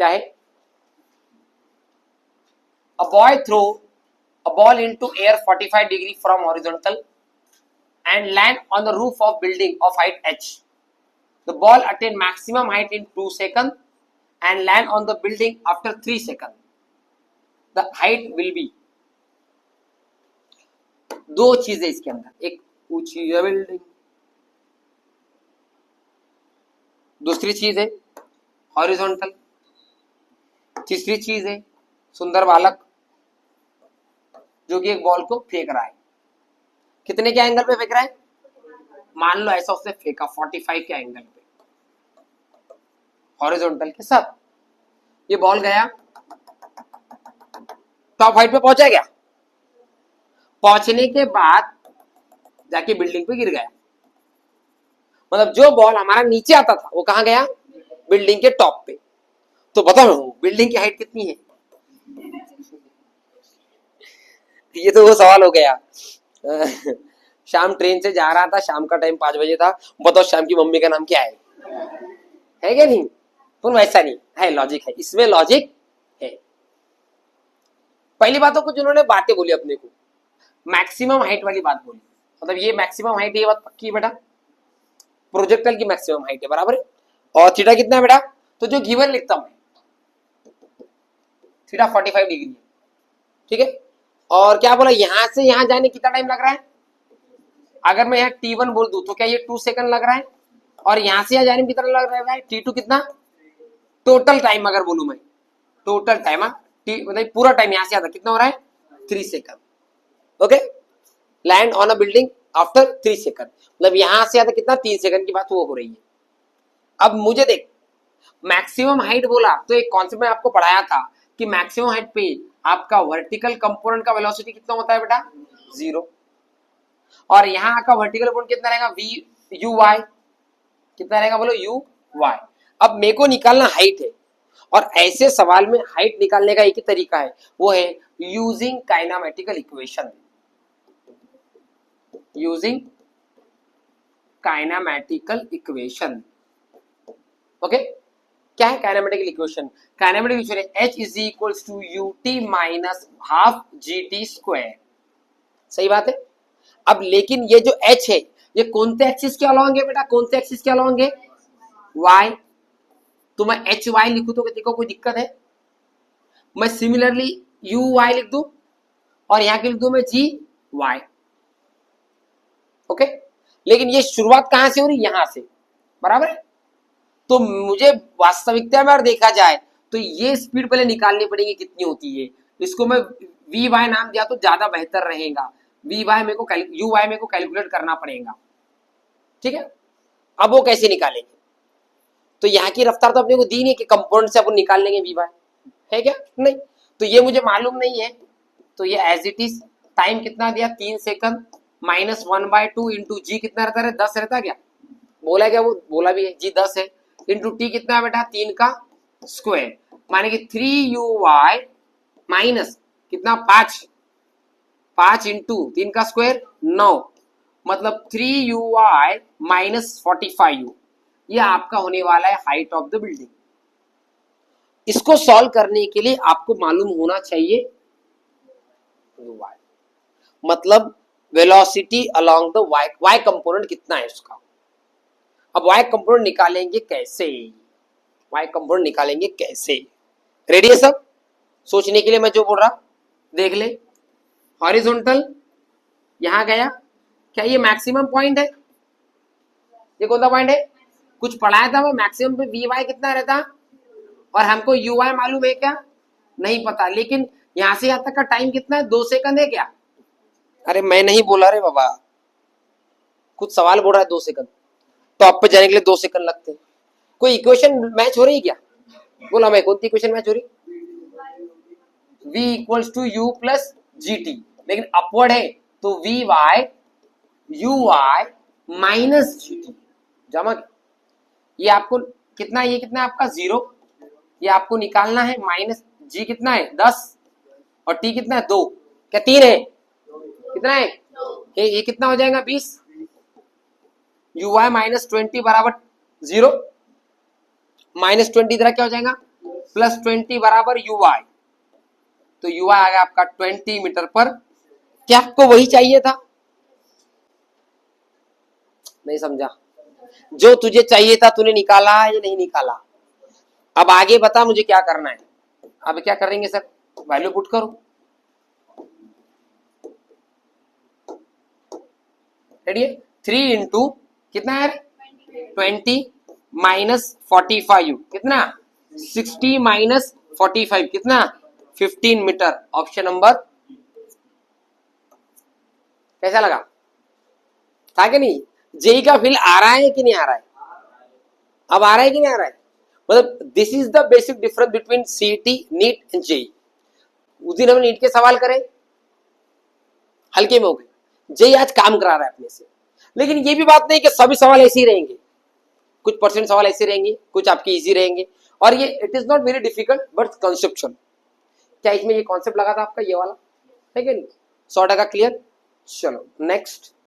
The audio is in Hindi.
क्या है? A boy throw a ball into air 45 degree from horizontal and land on the roof of building of height h. The ball attain maximum height in 2 seconds and land on the building after 3 seconds. The height will be. दो चीजें इसके अंदर, एक ऊंची है बिल्डिंग, दूसरी चीज है हॉरिजॉन्टल, तीसरी चीज है सुंदर बालक जो कि एक बॉल को फेंक रहा है। कितने के एंगल पे फेंक रहा है? मान लो ऐसा उसने फेंका 45 के एंगल पे हॉरिजॉन्टल के साथ। ये बॉल गया टॉप हाइट पे पहुंचा, गया पहुंचने के बाद जाके बिल्डिंग पे गिर गया। मतलब जो बॉल हमारा नीचे आता था वो कहां गया? बिल्डिंग के टॉप पे। तो बताओ बिल्डिंग की हाइट कितनी है? ये तो वो सवाल हो गया। शाम ट्रेन से जा रहा था, शाम का टाइम 5 बजे था, बताओ शाम की मम्मी का नाम क्या है क्या नहीं? पर वैसा नहीं है, लॉजिक है इसमें, लॉजिक है। पहली बातों को जिन्होंने बातें बोली अपने को, मैक्सिमम हाइट वाली बात बोली, मतलब ये मैक्सिमम हाइट, ये बात पक्की है बेटा, प्रोजेक्टाइल की मैक्सिमम हाइट है, बराबर है। और थीटा कितना है बेटा? तो जो गिवन लिखता हूं थीटा 45 डिग्री है, ठीक है। और क्या बोला, यहां से यहां जाने कितना टाइम लग रहा है? अगर मैं यहाँ T1 बोल दूं तो क्या ये 2 सेकंड लग रहा है? और यहां से यहां जाने में कितना लग रहा है? T2 कितना? टोटल टाइम अगर बोलूं मैं, टोटल टाइम मतलब पूरा टाइम यहां से आता कितना हो रहा है? 3 second. Okay, land on a building after 3 second, मतलब यहां से आता कितना? 3 सेकंड की बात वो हो रही है। अब मुझे देख, मैक्सिमम हाइट बोला तो एक कॉन्सेप्ट में आपको पढ़ाया था कि मैक्सिमम हाइट पे आपका वर्टिकल कंपोनेंट का वेलोसिटी कितना होता है बेटा? 0। और यहाँ का वर्टिकल कंपोनेंट कितना रहेगा? वी यू वाई, कितना रहेगा बोलो? U Y. अब मेरे को निकालना हाइट है, और ऐसे सवाल में हाइट निकालने का एक ही तरीका है, वो है using kinematical equation. Using kinematical equation. Okay, क्या है काइनेमेटिकल इक्वेशन? काइनेमेटिकल इक्वेशन है H is equals to UT minus half GT square. सही बात है। अब लेकिन ये जो H है ये कौन से एक्सिस के अलॉन्ग है बेटा? कौन से एक्सिस के अलॉन्ग है? Y। तो मैं HY लिखूं तो देखो कोई दिक्कत है? मैं सिमिलरली UY लिख दूं और यहां के लिख दूं मैं GY। ओके, लेकिन ये शुरुआत कहां से हो रही? यहां से, बराबर है। तो मुझे वास्तविकता में अगर देखा जाए तो ये स्पीड पहले निकालनी पड़ेगी कितनी होती है। इसको मैं VY नाम दिया तो ज्यादा बेहतर रहेगा। VY मेरे को UY मेरे को कैलकुलेट करना पड़ेगा, ठीक है। अब वो कैसे निकालेंगे? तो यहाँ की रफ्तार तो अपने को दी नहीं कि कंपोनेंट से अपन निकाल लेंगे VY, है क्या? नहीं, तो ये मुझे मालूम नहीं है, तो ये एज इट इज। टाइम कितना दिया? 3 सेकंड माइनस 1/2 इंटू जी कितना रहता है? 10 रहता क्या? बोला क्या? वो बोला भी है, जी 10 है। इंटू टी कितना है बेटा? 3 का स्क्वायर, माने कि 3UY माइनस कितना? 5 इंटू 3 का स्क्वायर 9, मतलब 3UY माइनस 45U। ये आपका होने वाला है हाइट ऑफ द बिल्डिंग। इसको सॉल्व करने के लिए आपको मालूम होना चाहिए UY, मतलब velocity along the y component कितना है उसका। अब y कंपोनेंट निकालेंगे कैसे? y कंपोनेंट निकालेंगे कैसे? रेडी है सब? सोचने के लिए मैं जो बोल रहा देख ले। हॉरिजॉन्टल यहां गया, क्या ये मैक्सिमम पॉइंट है? ये कौन सा पॉइंट है? कुछ पढ़ाया था मैं, मैक्सिमम पे VY कितना रहता, और हमको UY मालूम है क्या? नहीं पता। लेकिन यहां से यहां तक का टाइम कितना है? 2 सेकंड है क्या? अरे मैं नहीं बोला रे बाबा, कुछ सवाल बोल रहा है 2 सेकंड, टॉप पे जाने के लिए 2 सेकंड लगते हैं। कोई इक्वेशन मैच हो रही है क्या? बोला मैं, कौन सी इक्वेशन मैच हो रही? V equals to U plus GT, लेकिन अपवर्ड है तो VY UY माइनस GT जमा। ये आपको कितना, ये कितना है आपका? 0। ये आपको निकालना है। माइनस G कितना है? 10, और T कितना है? 2। क्या 3 है? कितना है? ये कितना हो जाएगा? 20। UY माइनस 20 बराबर 0, माइनस 20 इधर क्या हो जाएगा? प्लस 20 बराबर ui, तो ui आ गया आपका 20 मीटर पर। क्या आपको वही चाहिए था? नहीं समझा? जो तुझे चाहिए था तूने निकाला या नहीं निकाला? अब आगे बता मुझे क्या करना है। अब क्या करेंगे सर? वैल्यू पुट करो। रेडी है? 3 इंटू कितना है? 20 माइनस 45 कितना? 60 माइनस 45 कितना? 15 मीटर। Option number. कैसा लगा? था कि नहीं? जेई का फील आ रहा है कि नहीं आ रहा है? अब आ रहा है कि नहीं आ रहा है? मतलब this is the basic difference between CET, NEET and JEE. उस दिन हमने नीट के सवाल करे, हल्के में हो गए। जेई आज काम करा रहा है अपने से। लेकिन ये भी बात नहीं कि सभी सवाल ऐसे ही रहेंगे, कुछ परसेंट सवाल ऐसे रहेंगे, कुछ आपके इजी रहेंगे। और ये it is not very difficult but conceptual. क्या इसमें ये कॉन्सेप्ट लगा था आपका ये वाला? है कि नहीं? 100% क्लियर। चलो नेक्स्ट।